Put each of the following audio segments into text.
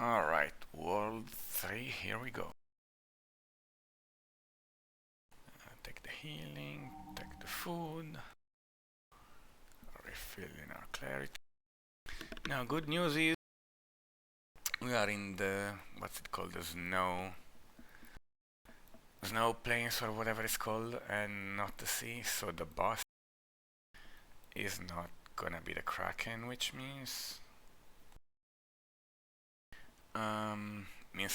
Alright, World 3, here we go. Take the healing, take the food, refill in our clarity. Now, good news is we are in the, what's it called, the snow plains or whatever it's called, and not the sea, so the boss is not gonna be the Kraken, which means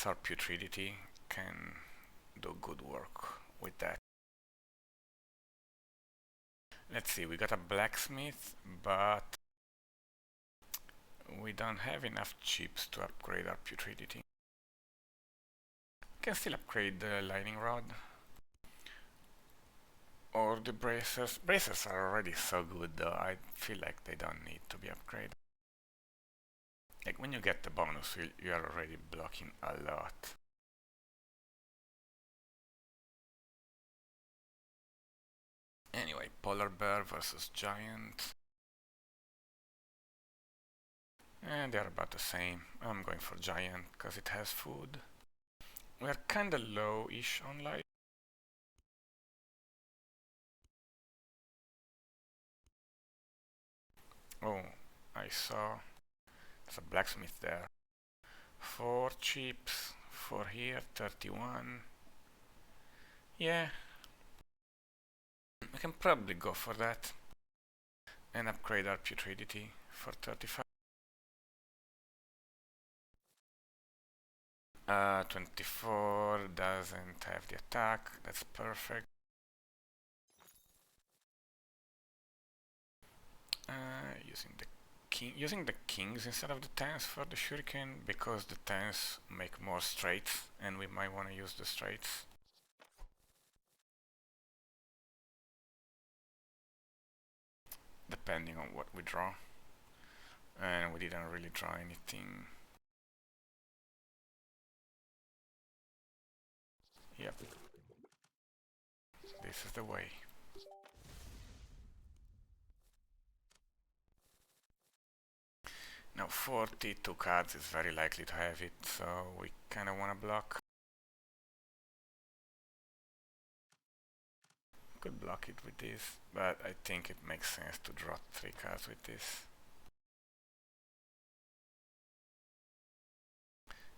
our putridity can do good work with that. Let's see, we got a blacksmith, but we don't have enough chips to upgrade our putridity. Can still upgrade the lightning rod or the bracers. Bracers are already so good though, I feel like they don't need to be upgraded. Like when you get the bonus, you are already blocking a lot. Anyway, polar bear versus giant. And they're about the same. I'm going for giant because it has food. We're kinda low-ish on life. Oh, I saw there's a blacksmith there. 4 chips, 4 here, 31. Yeah, we can probably go for that and upgrade our putridity for 35. 24 doesn't have the attack, that's perfect. Using the kings instead of the tens for the shuriken because the tens make more straights and we might want to use the straights. Depending on what we draw. And we didn't really draw anything. Yep. This is the way. Now 42 cards is very likely to have it, so we kinda wanna block. Could block it with this, but I think it makes sense to draw 3 cards with this.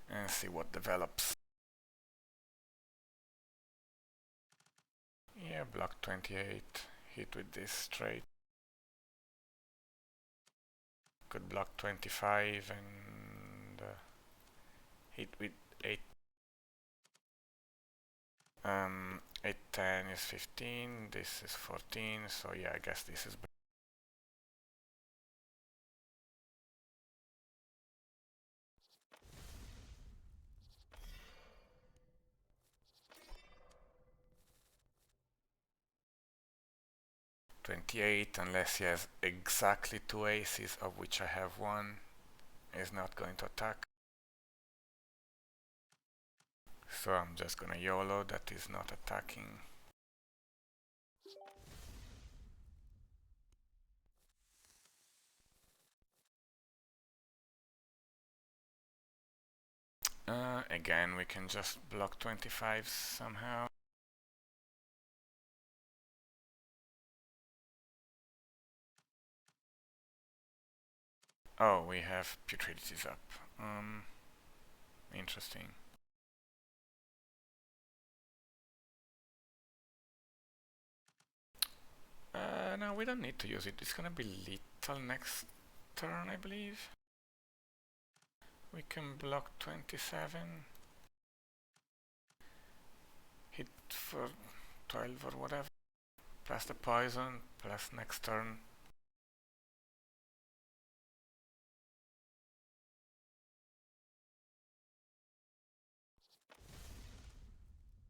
And see what develops. Yeah, block 28, hit with this straight. Could block 25 and hit with 8. 8, 10 is 15, this is 14, so yeah, I guess this is better. $28, unless he has exactly 2 aces, of which I have 1, is not going to attack. So I'm just gonna YOLO that is not attacking. Again, we can just block 25 somehow. Oh, we have putridities up. Interesting. No, we don't need to use it. It's gonna be lethal next turn, I believe. We can block 27. Hit for 12 or whatever. Plus the poison, plus next turn.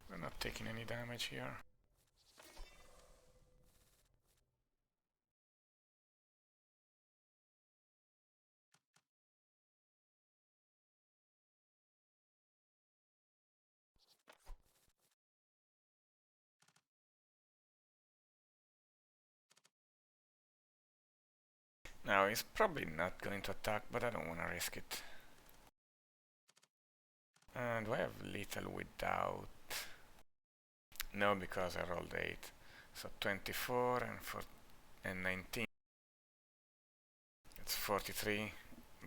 We're not taking any damage here. Now he's probably not going to attack, but I don't want to risk it. And do I have lethal without? No, because I rolled 8. So 24 and 19. It's 43.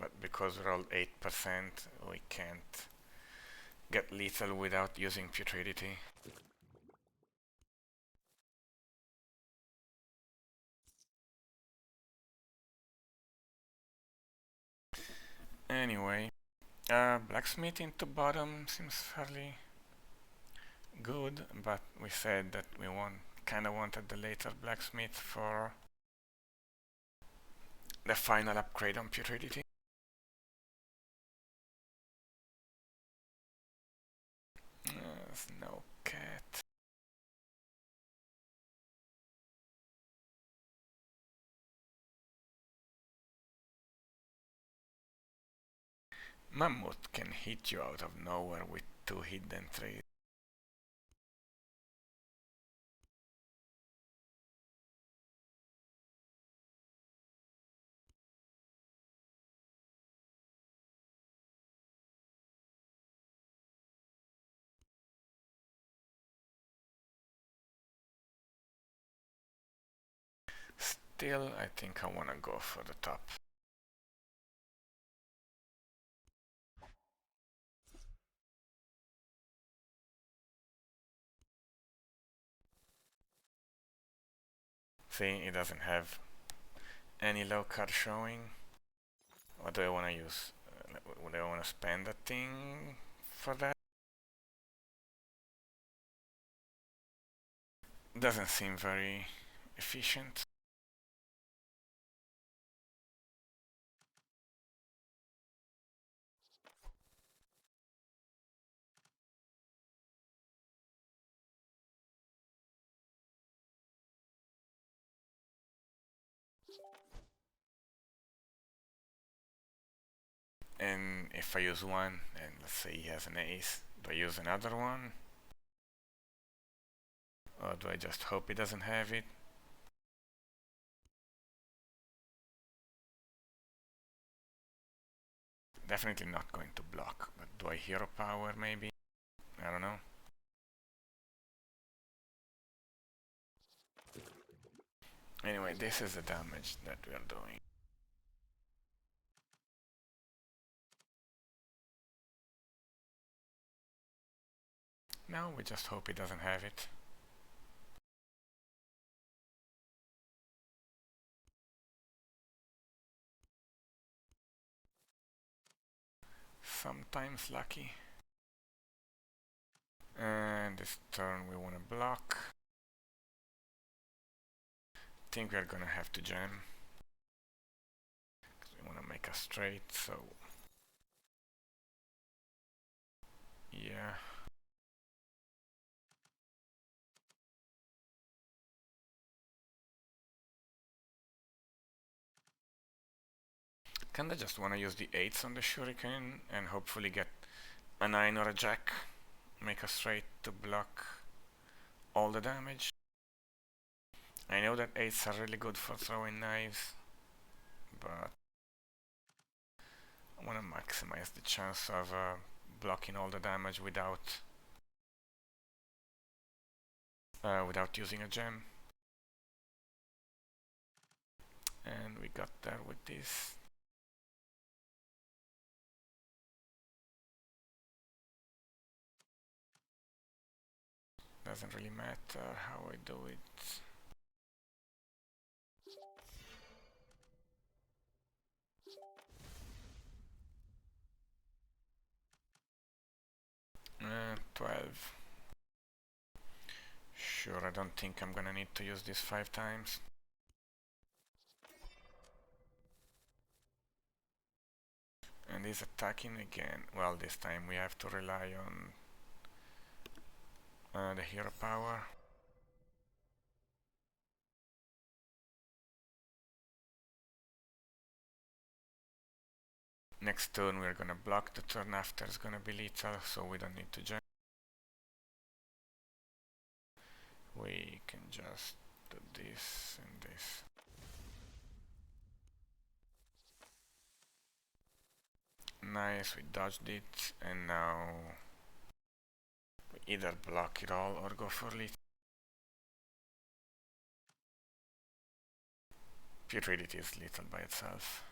But because we rolled 8%, we can't get lethal without using putridity. Anyway, blacksmith into bottom seems fairly good, but we said that we kinda wanted the later blacksmith for the final upgrade on putridity. Snow cat. Mammoth can hit you out of nowhere with 2 hidden trees. Still, I think I wanna go for the top. See, it doesn't have any low card showing. What do I wanna use? Would I wanna spend a thing for that? Doesn't seem very efficient. And if I use one, and let's say he has an ace, do I use another one? Or do I just hope he doesn't have it? Definitely not going to block, but do I hero power maybe? I don't know. Anyway, this is the damage that we are doing. Now we just hope he doesn't have it. Sometimes lucky. And this turn we want to block. Think we are gonna have to jam. Because we want to make a straight, so... yeah. Kinda just want to use the 8s on the shuriken and hopefully get a 9 or a jack. Make a straight to block all the damage. I know that 8s are really good for throwing knives, but I want to maximize the chance of blocking all the damage without using a gem. And we got there with this. Doesn't really matter how I do it. 12. Sure, I don't think I'm gonna need to use this 5 times. And he's attacking again. Well, this time we have to rely on the hero power. Next turn we're gonna block, the turn after is gonna be lethal, so we don't need to jump. We can just do this and this. Nice, we dodged it, and now we either block it all or go for lethal. Putridity is lethal by itself.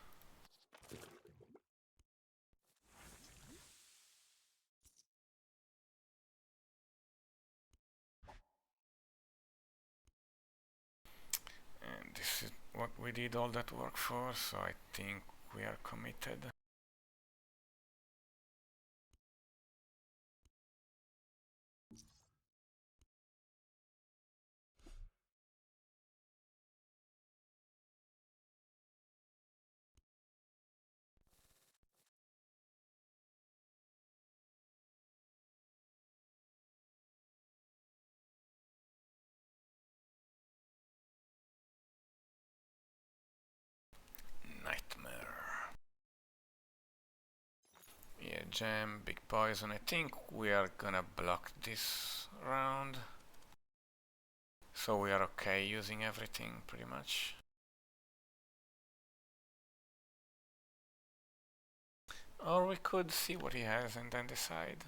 And this is what we did all that work for, so I think we are committed. Nightmare. Yeah, jam, big poison. I think we are gonna block this round. So we are okay using everything pretty much. Or we could see what he has and then decide.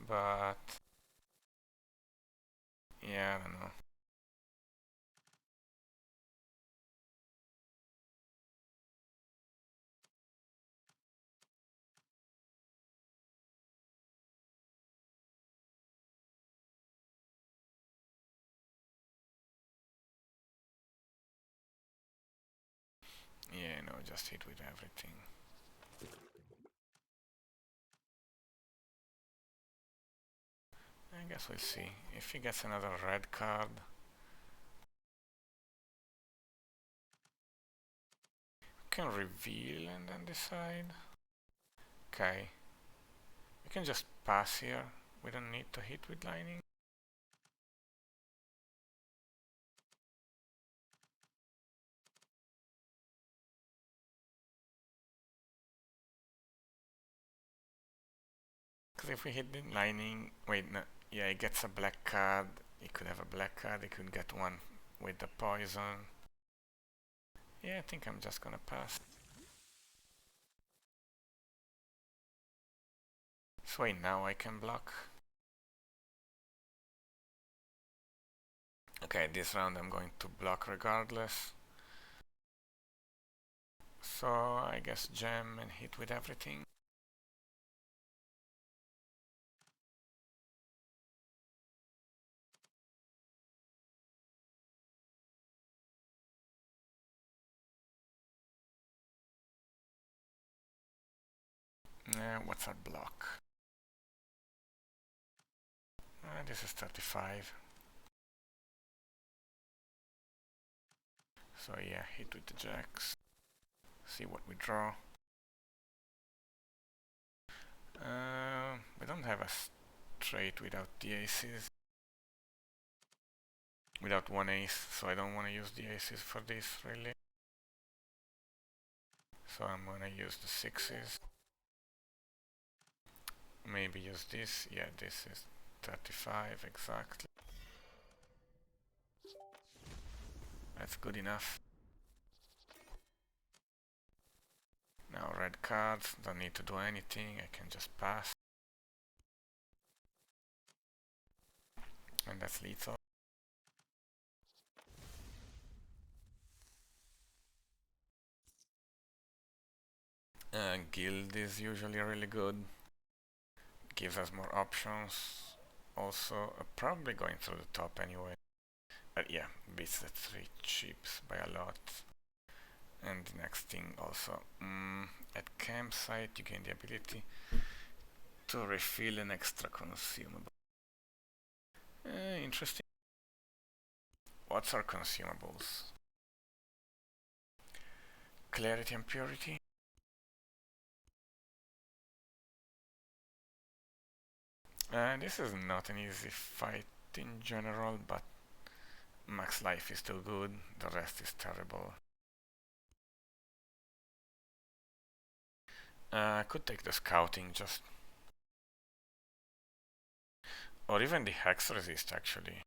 But yeah, I don't know. Yeah, no, just hit with everything. I guess we'll see. If he gets another red card, we can reveal and then decide. Okay. We can just pass here. We don't need to hit with lightning. Because if we hit the lightning, wait, no, yeah, he gets a black card. He could have a black card. He could get one with the poison. Yeah, I think I'm just gonna pass. So wait, now I can block. Okay, this round I'm going to block regardless. So I guess jam and hit with everything. What's our block? This is 35. So yeah, hit with the jacks. See what we draw. We don't have a straight without the aces. Without one ace, so I don't want to use the aces for this really. So I'm gonna use the sixes. Maybe use this. Yeah, this is 35 exactly. That's good enough. Now red cards, don't need to do anything, I can just pass. And that's lethal. Guild is usually really good. Gives us more options. Also, probably going through the top anyway. But yeah, beats the 3 chips by a lot. And the next thing also, at campsite you gain the ability to refill an extra consumable. Interesting. What's our consumables? Clarity and purity. This is not an easy fight in general, but max life is still good, the rest is terrible. I could take the scouting just. Or even the hex resist actually.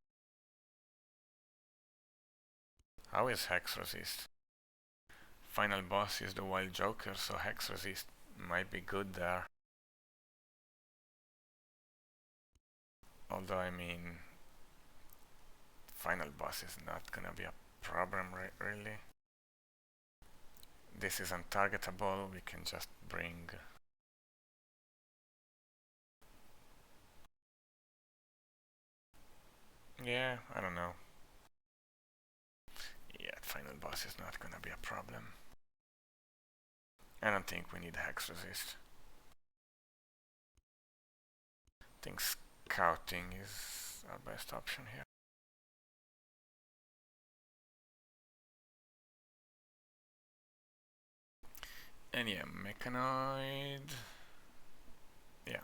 How is hex resist? final boss is the Wild Joker, so Hex Resist might be good there. Although, I mean, final boss is not gonna be a problem, really. This is untargetable, we can just bring... Yeah, I don't know. Yeah, final boss is not gonna be a problem. I don't think we need Hex Resist. I think scouting is our best option here. And yeah, Mechanoid. Yeah.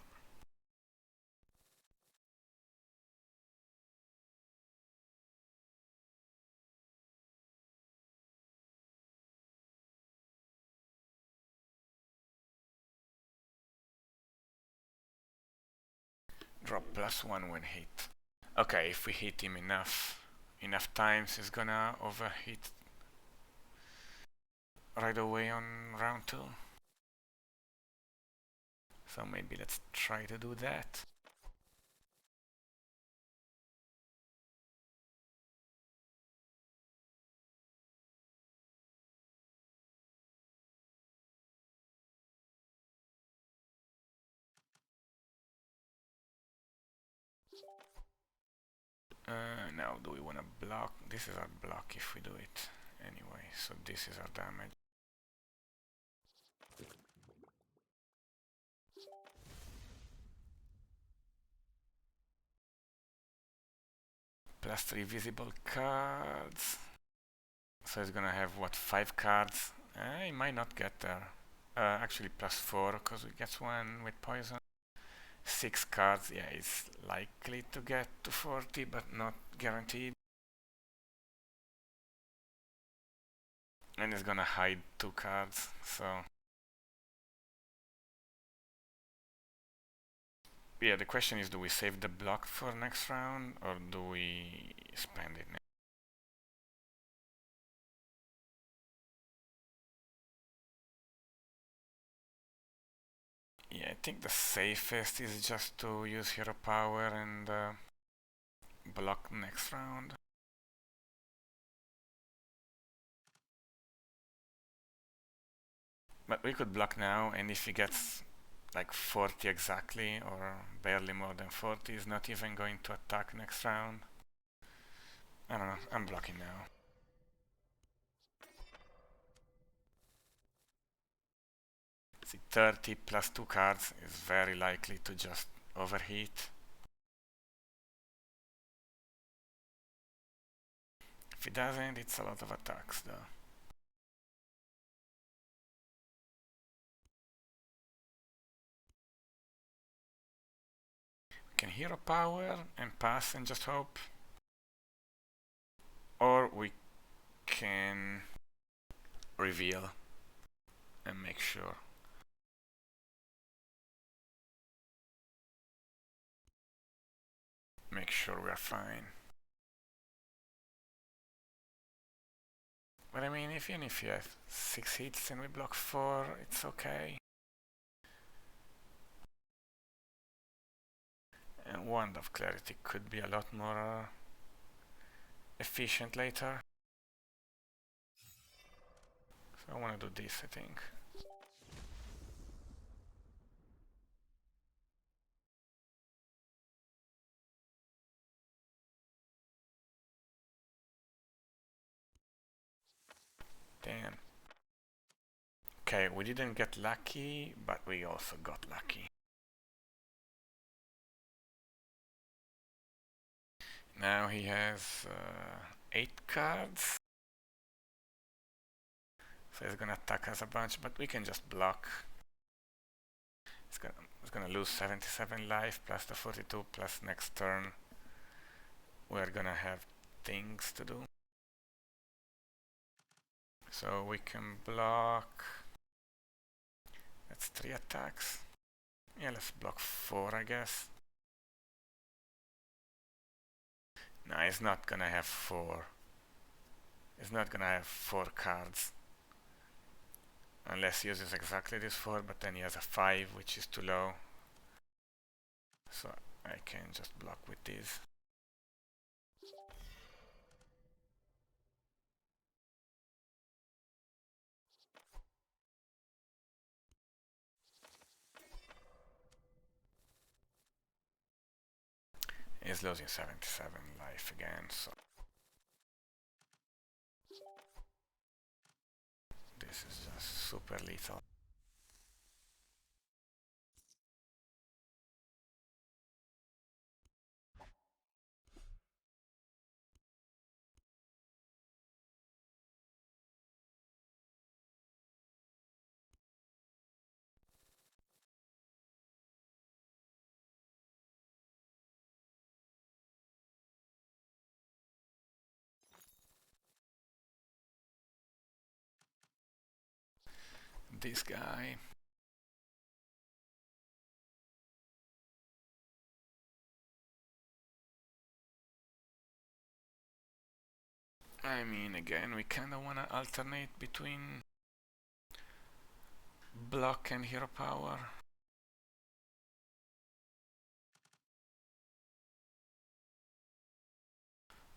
Drop +1 when hit. Okay, if we hit him enough times, he's gonna overheat right away on round 2. So maybe let's try to do that. Now, do we want to block? This is our block if we do it anyway, so this is our damage. +3 visible cards. So it's gonna have, what, 5 cards? He might not get there. Actually +4, because we get one with poison. 6 cards, yeah, it's likely to get to 40, but not guaranteed. And it's gonna hide 2 cards, so... Yeah, the question is, do we save the block for next round, or do we spend it now? Yeah, I think the safest is just to use hero power and block next round. But we could block now, and if he gets like 40 exactly, or barely more than 40, he's not even going to attack next round. I don't know, I'm blocking now. See, 30 plus 2 cards is very likely to just overheat. If it doesn't, it's a lot of attacks though. We can hero power and pass and just hope. Or we can reveal and make sure. Make sure we're fine. But I mean, even if you have 6 hits and we block 4, it's okay. And Wand of Clarity could be a lot more efficient later. So I want to do this, I think. Damn. Okay, we didn't get lucky, but we also got lucky. Now he has 8 cards. So he's gonna attack us a bunch, but we can just block. He's gonna lose 77 life plus the 42 plus next turn. We're gonna have things to do. So we can block. That's 3 attacks. Yeah, let's block 4, I guess. No, he's not gonna have 4. He's not gonna have 4 cards. Unless he uses exactly this 4, but then he has a 5, which is too low. So I can just block with these. He's losing 77 life again, so this is just super lethal. This guy. I mean, again, we kinda wanna alternate between block and hero power.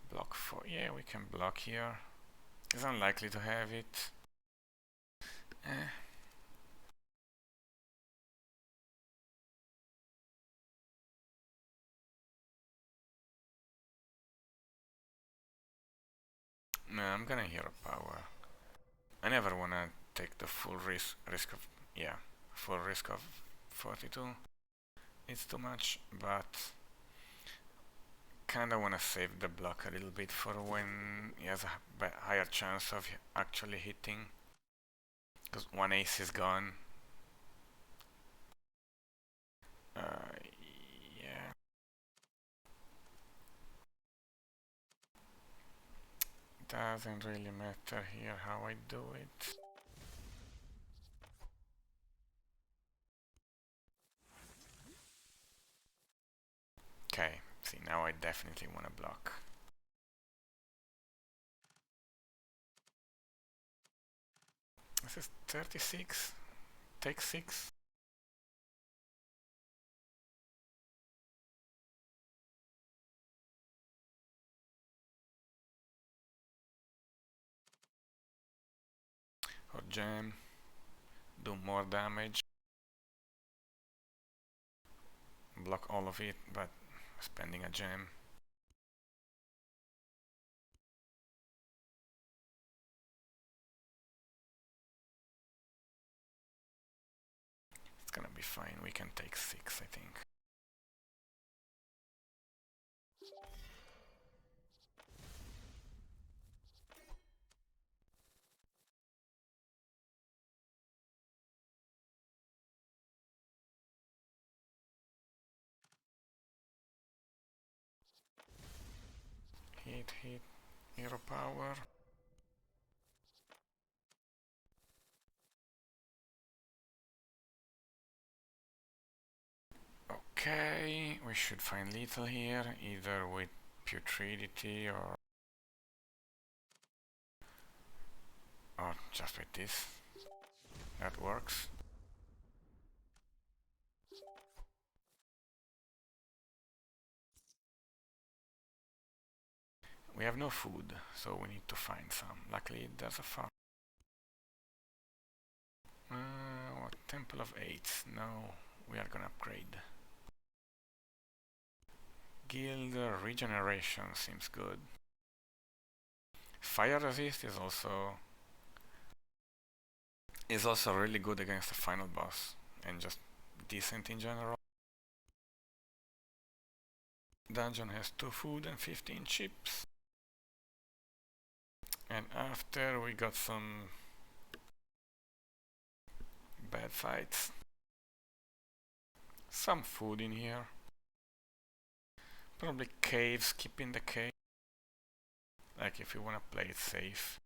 Block 4, yeah, we can block here. It's unlikely to have it. No, I'm gonna hero power. I never wanna take the full risk of, yeah, full risk of 42. It's too much, but kinda wanna save the block a little bit for when he has a higher chance of actually hitting. Because one ace is gone. Yeah. Doesn't really matter here how I do it. Okay, see, now I definitely want to block. This is 36. Take 6. Or jam. Do more damage. Block all of it, but spending a gem. It's gonna be fine. We can take 6, I think. Hit, hit. Hero power. Okay, we should find lethal here, either with putridity or just with this. That works. We have no food, so we need to find some. Luckily, there's a farm. What Temple of Eights? No, we are gonna upgrade. Guild regeneration seems good. Fire resist is also really good against the final boss and just decent in general. Dungeon has 2 food and 15 chips. And after we got some bad fights. Some food in here. Probably cave, skipping the cave. Like if you wanna play it safe.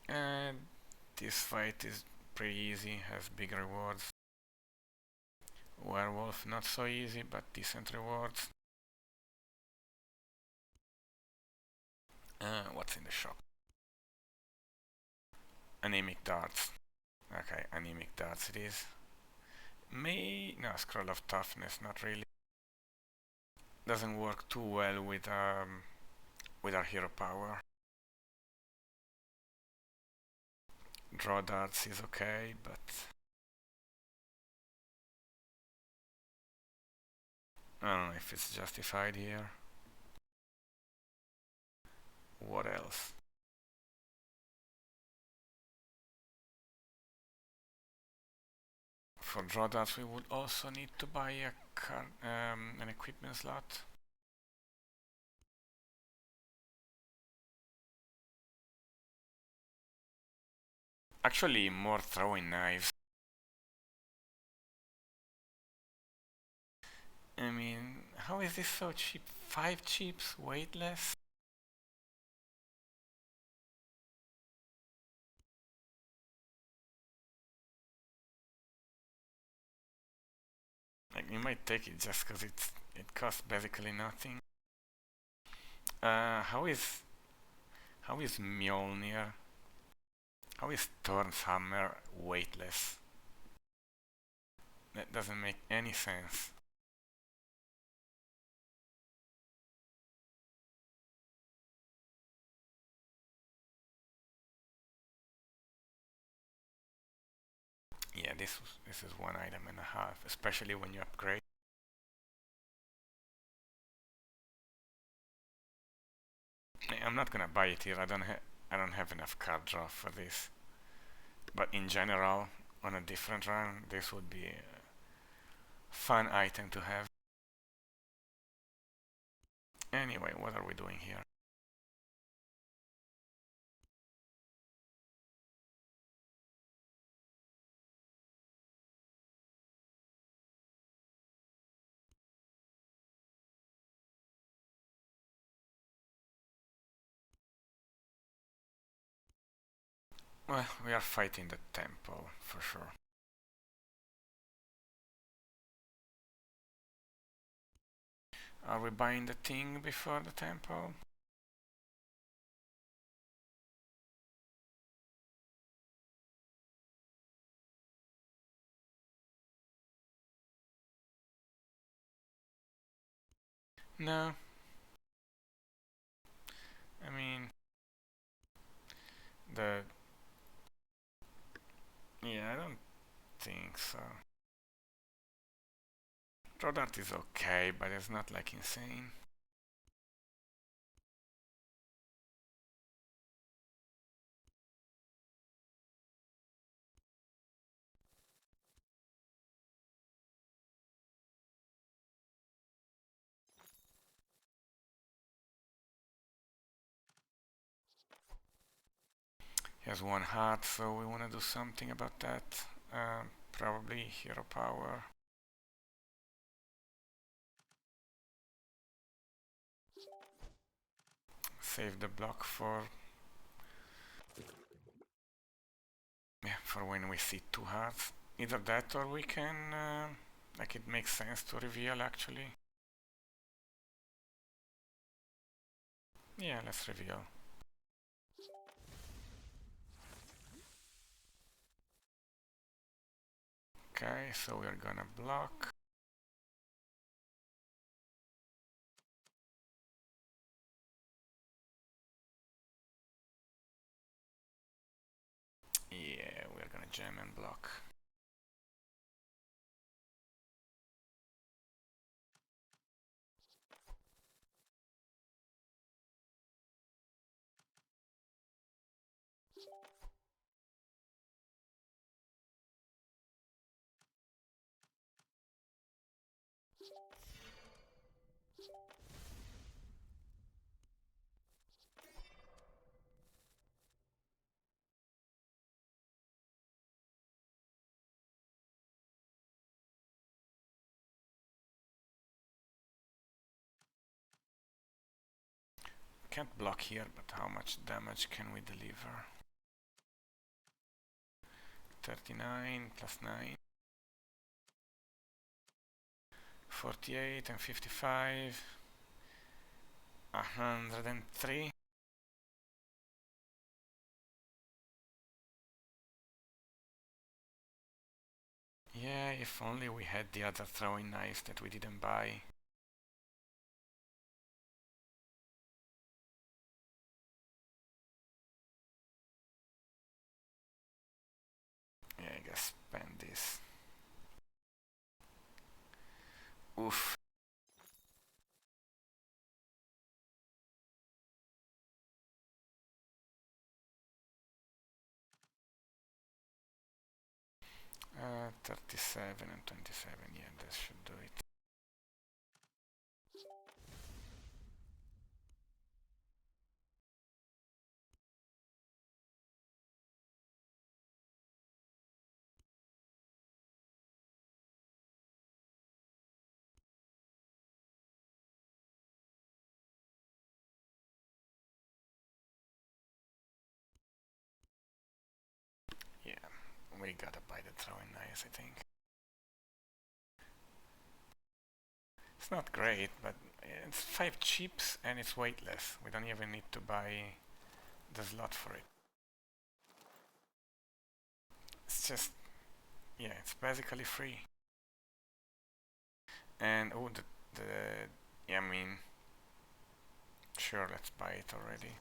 And this fight is pretty easy, has big rewards. Werewolf not so easy, but decent rewards. What's in the shop? Anemic darts. Okay, anemic darts it is. No, scroll of toughness, not really. Doesn't work too well with our hero power. Draw darts is okay, but I don't know if it's justified here. What else? For draw darts we would also need to buy an equipment slot. Actually, more throwing knives. I mean, how is this so cheap? 5 chips, weightless? Like, you might take it just because it costs basically nothing. How is Mjolnir? How is Thor's hammer weightless? That doesn't make any sense. Yeah, this is 1.5 items, especially when you upgrade. I'm not gonna buy it here. I don't have enough card draw for this. But in general, on a different run, this would be a fun item to have. Anyway, what are we doing here? Well, we are fighting the temple, for sure. Are we buying the thing before the temple? No. I mean, the... Yeah, I don't think so. Draw dart is okay, but it's not like insane. He has 1 heart, so we want to do something about that. Probably hero power. Save the block for when we see 2 hearts. Either that or we can like it makes sense to reveal actually. Yeah, let's reveal. Okay, so we're gonna block. Yeah, we're gonna jam and block. Can't block here, but how much damage can we deliver? 39 plus 9. 48 and 55. 103. if only we had the other throwing knives that we didn't buy. Yeah, I guess spend this. Oof. Uh, 37 and 27, yeah, that should do it. Yeah, we gotta buy the throwing knives, I think. It's not great, but it's 5 chips and it's weightless. We don't even need to buy the slot for it. It's just, yeah, it's basically free. And oh, yeah, I mean, sure, let's buy it already.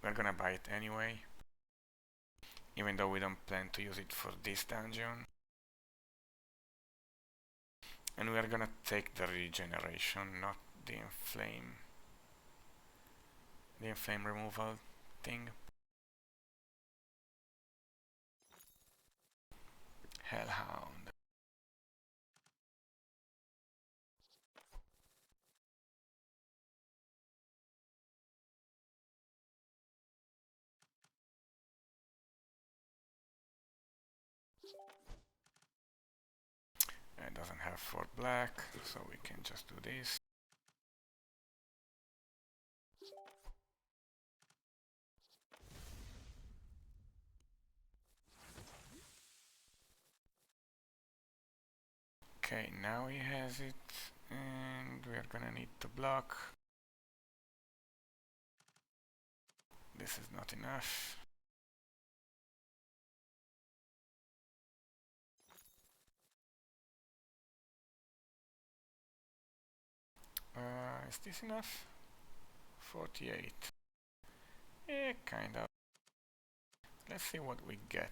We're gonna buy it anyway, even though we don't plan to use it for this dungeon. And we're gonna take the regeneration, not the inflame removal thing. Hellhound. It doesn't have 4 black, so we can just do this. Okay, now he has it, and we are gonna need to block. This is not enough. Is this enough? 48. Yeah, kind of. Let's see what we get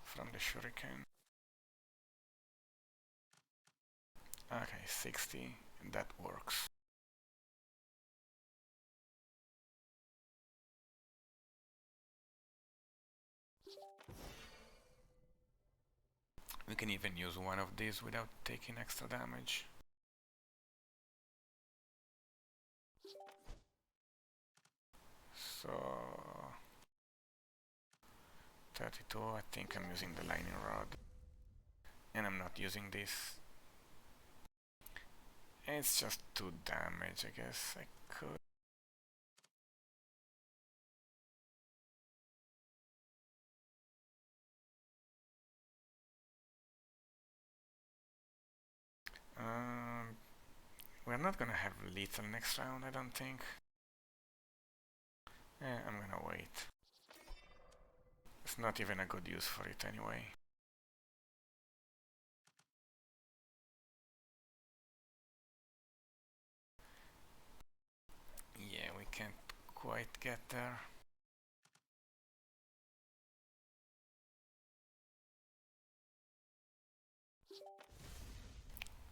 from the shuriken. Okay, 60, and that works. We can even use one of these without taking extra damage. So 32, I think I'm using the lightning rod. And I'm not using this. It's just 2 damage, I guess I could. Um, we're not gonna have lethal next round, I don't think. I'm gonna wait. It's not even a good use for it anyway. Yeah, we can't quite get there.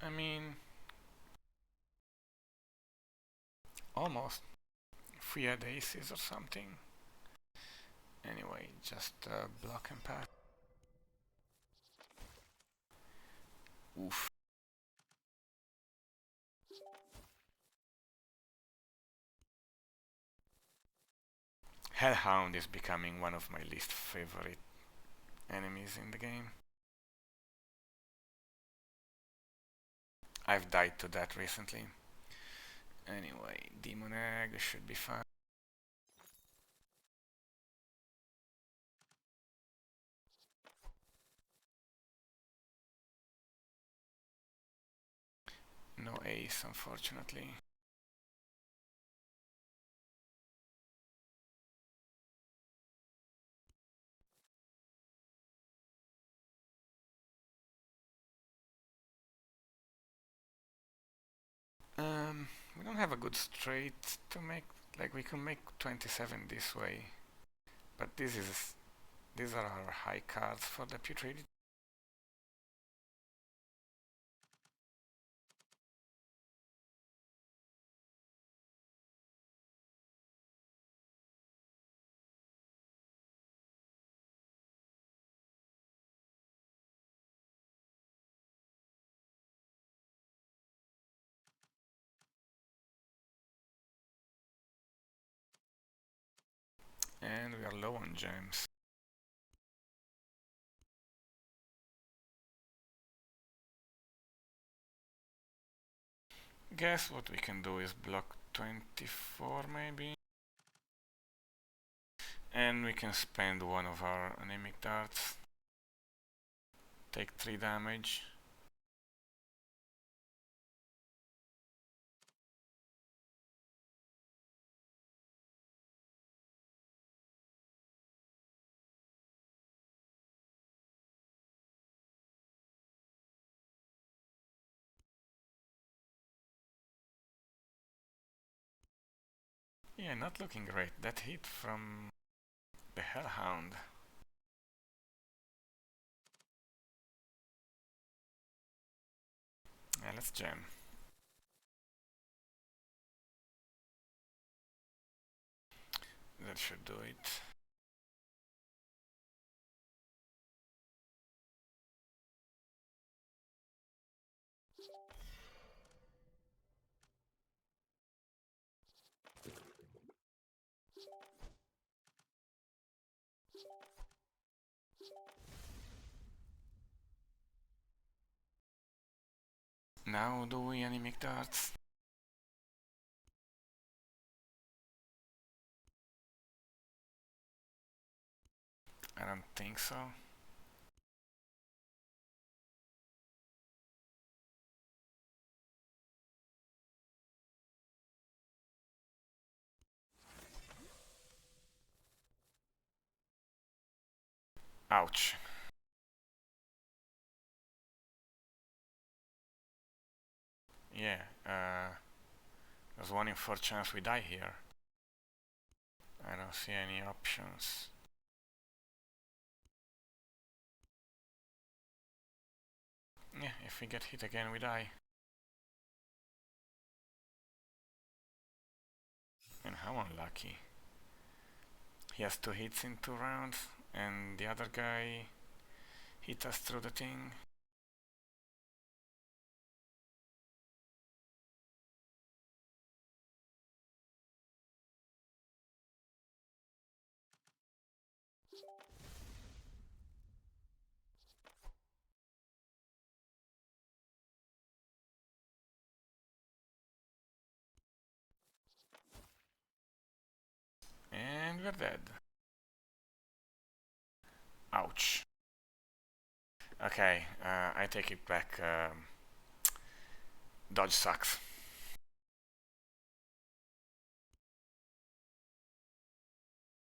I mean, almost. If we had aces or something. Anyway, just block and pass. Oof. Hellhound is becoming one of my least favorite enemies in the game. I've died to that recently. Anyway, Demon Egg should be fine. No ace, unfortunately. We don't have a good straight to make, like we can make 27 this way, but these are our high cards for the putrid. And we are low on gems. Guess what we can do is block 24 maybe. And we can spend one of our anemic darts. Take 3 damage. Yeah, not looking great. That hit from the Hellhound. Yeah, let's jam. That should do it. Now do we anemic darts? I don't think so. Ouch. Yeah, there's 1 in 4 chance we die here. I don't see any options. Yeah, if we get hit again, we die. And how unlucky. He has 2 hits in 2 rounds, and the other guy hit us through the thing. And we're dead. Ouch. Okay, I take it back. Dodge sucks.